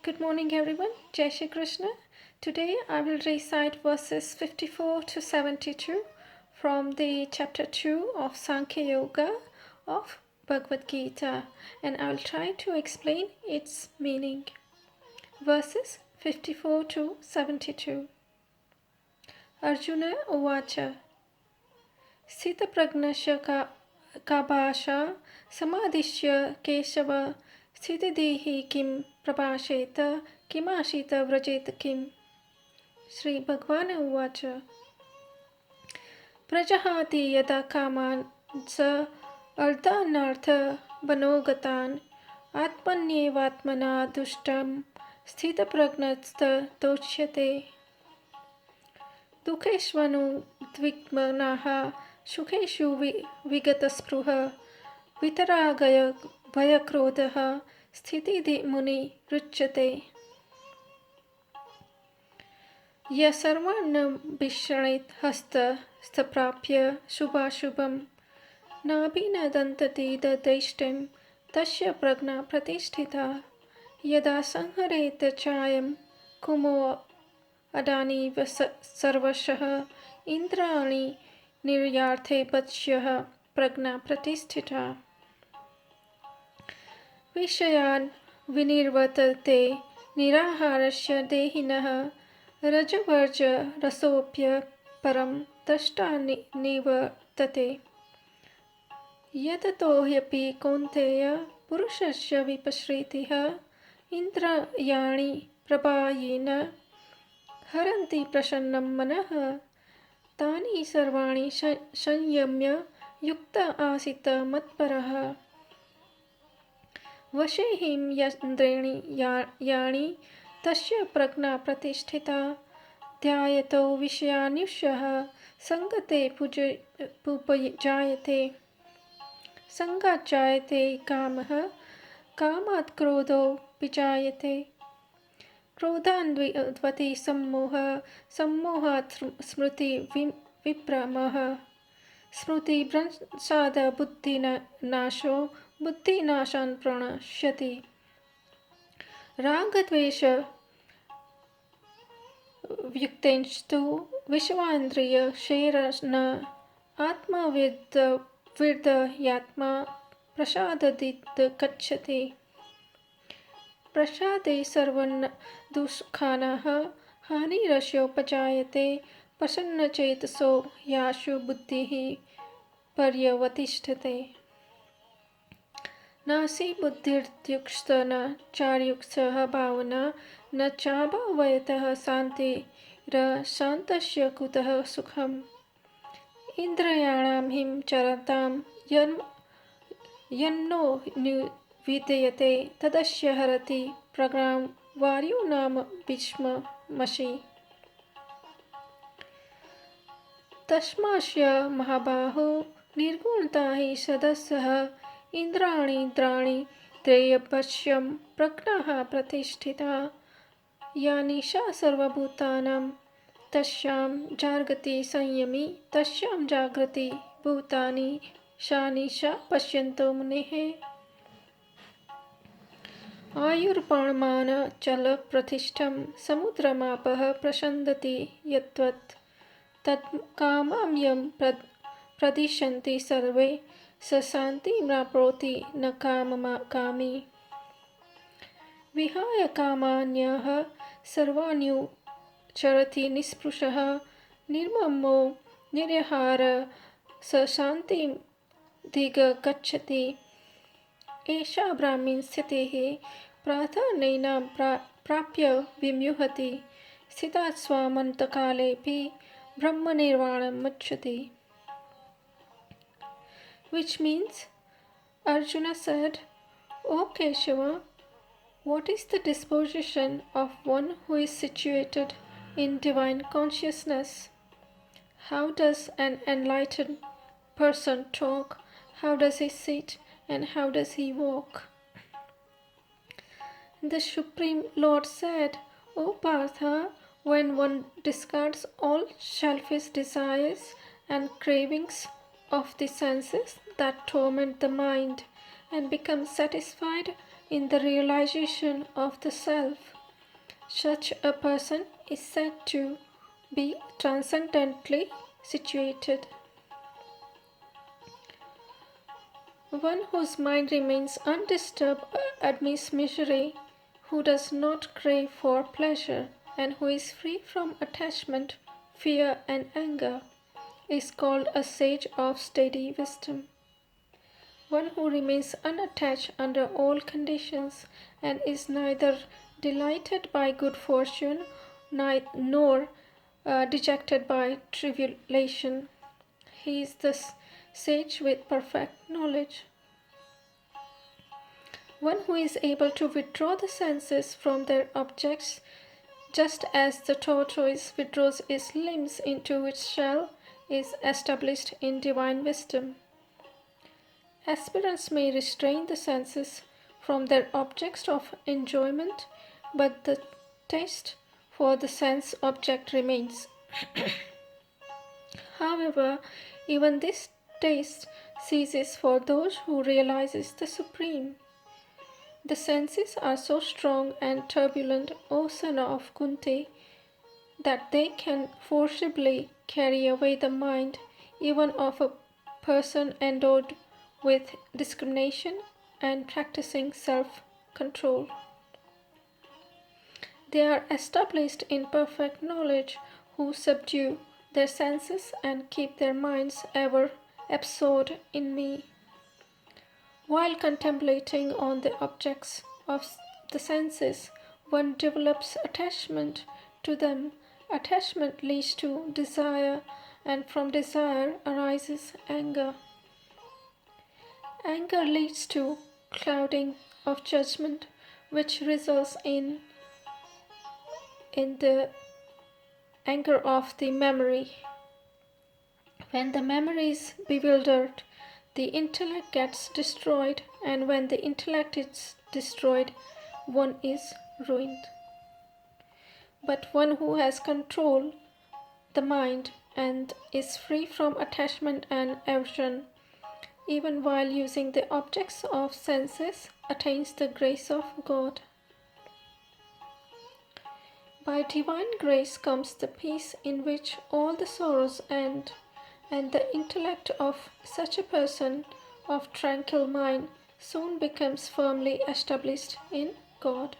Good morning, everyone. Jai Shri Krishna. Today I will recite verses 54 to 72 from the chapter 2 of Sankya Yoga of Bhagwad Gita, and I will try to explain its meaning. Verses 54 to 72. Arjuna Uvacha Sthitapragnasya Kabhasha Samadhishya Keshava Sthitidehi Kim Prabhasheta Kimashita Vrajeta Kim. Shri Bhagwan Uvacha Prajahati Yada Kaman Sa Ardhanartha Banogatan Atmanyevatmana Dushtam Sthitapragnatsta Dochyate Dukheshvanu Dvigmanaha Shukeshu Vigataspruha Vitaragaya Bhayakrodha Sthiti Muni Ruchyate Yasarvana Bishranit Hasta Staprapya Shubhashubham Nabhina Dantati Dadeshtim Tasya Pragna Pratisthita Yada Sanhareta Chayam Kumo Adani Sarvashah Indrani Niryarthe Patsyah Pragna Pratisthita Vishayan Vinirvatate Niraharasya Dehinah Rajavarja Rasopya Param Tashtani Nivartate Yatatohyapi Konteya Purushasya Vipashritiha Indrayani Prabhayena Haranti Prasannam Manah Tani Sarvani Sanyamya Yukta Asita Matparaha Vashehim Yandreni Yani Tasya Pragna Pratisthita Dhyayato Vishyanushaha Sangate Pupajayate Sangajayate Kamaha Kamat Krodho Vijayate Krodhanvati Sammoha Sammohat Smriti Vipramaha Smriti Bransada Buddhi Nasho Buddhi Nashan Pranashyati Ragadvesha Vyuktenshtu Vishwandriya Sherasna Atma Virda Yatma Prasadadit Kachati Prasade Sarvan Dushkhanaha Hani Rasyo Pajayate Pasanna Chetaso Yashu Buddhihi Paryavatishtate Nasi Buddhirtyukstana Charyuksaha Bhavana Na Chabhavayataha Santi Ra Santasya Kutaha Sukham Indrayanam Him Charatam Yanno Vidayate Tadasya Harati Pragram Varyunam Bhishma Mashi Tashmasya Mahabaho Nirguntahi Sadasaha Indrani Drani Treyapashyam Pragnaha Pratisthita Yanisha Sarvabhutanam Tashyam Jargati Sanyami Tashyam Jagrati Bhutani Shanisha Pashyanto Munehe Ayurpanmana Chala Pratishtham Samudramapah Prashandati Yatvat Tat Kamamyam Pradishanti Sarve Sasanti Mraproti Nakama Kami Vihaya Kamanyaha Sarvanyu Charati Nisprushaha Nirmamo Niryahara Sasanti Diga Gachati Esha Brahmin Sthitihi Pratha Nainam Prapya Vimyuhati Siddhat Swamantakalepi Brahma Nirvanam Muchyati. Which means, Arjuna said, O Keshava, what is the disposition of one who is situated in divine consciousness? How does an enlightened person talk? How does he sit? And how does he walk? The Supreme Lord said, O Partha, when one discards all selfish desires and cravings of the senses that torment the mind and becomes satisfied in the realization of the self. Such a person is said to be transcendently situated. One whose mind remains undisturbed amidst misery, who does not crave for pleasure, and who is free from attachment, fear, and anger, is called a sage of steady wisdom. One who remains unattached under all conditions and is neither delighted by good fortune nor dejected by tribulation. He is the sage with perfect knowledge. One who is able to withdraw the senses from their objects, just as the tortoise withdraws its limbs into its shell, is established in divine wisdom. Aspirants may restrain the senses from their objects of enjoyment, but the taste for the sense object remains. However, even this taste ceases for those who realize the Supreme. The senses are so strong and turbulent, O son of Kunti, that they can forcibly carry away the mind even of a person endowed with discrimination and practicing self-control. They are established in perfect knowledge who subdue their senses and keep their minds ever absorbed in me. While contemplating on the objects of the senses, one develops attachment to them. Attachment leads to desire, and from desire arises anger. Anger leads to clouding of judgment, which results in the anger of the memory. When the memory is bewildered, the intellect gets destroyed, and when the intellect is destroyed, one is ruined. But one who has control the mind and is free from attachment and aversion, even while using the objects of senses, attains the grace of God. By divine grace comes the peace in which all the sorrows end, and the intellect of such a person of tranquil mind soon becomes firmly established in God.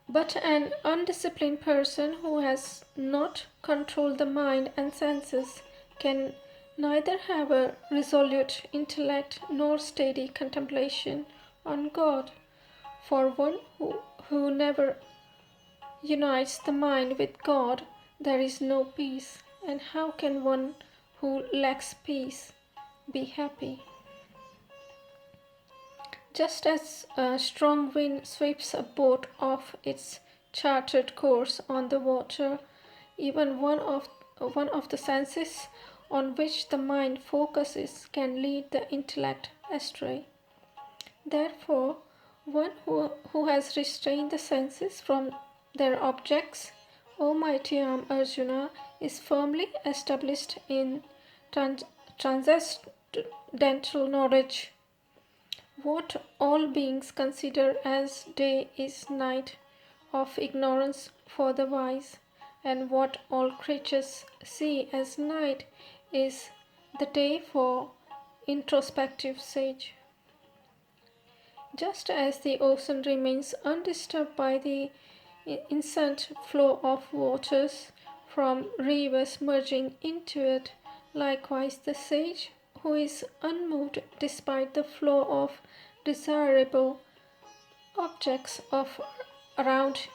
But an undisciplined person who has not controlled the mind and senses can neither have a resolute intellect nor steady contemplation on God. For one who never unites the mind with God, there is no peace. And how can one who lacks peace be happy? Just as a strong wind sweeps a boat off its charted course on the water, even one of the senses on which the mind focuses can lead the intellect astray. Therefore, one who has restrained the senses from their objects, O mighty Arjuna, is firmly established in transcendental knowledge. What all beings consider as day is night of ignorance for the wise, and what all creatures see as night is the day for introspective sage. Just as the ocean remains undisturbed by the incessant flow of waters from rivers merging into it, likewise the sage, who is unmoved despite the flow of desirable objects around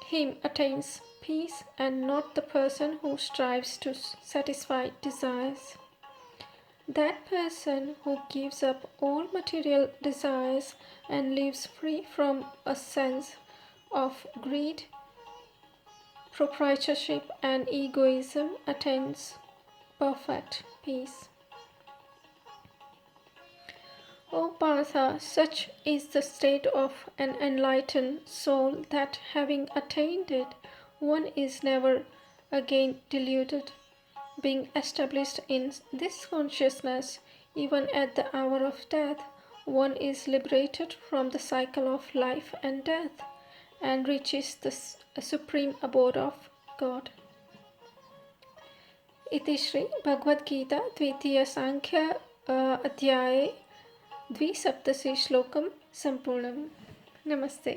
him, attains peace, and not the person who strives to satisfy desires. That person who gives up all material desires and lives free from a sense of greed, proprietorship, and egoism attains perfect peace. O Partha, such is the state of an enlightened soul that having attained it, one is never again deluded. Being established in this consciousness, Even at the hour of death, one is liberated from the cycle of life and death and reaches the supreme abode of God. इति श्री भगवद्गीता द्वितीय सांख्य अध्याये 2 श्लोकं सम्पूर्णम्. Namaste.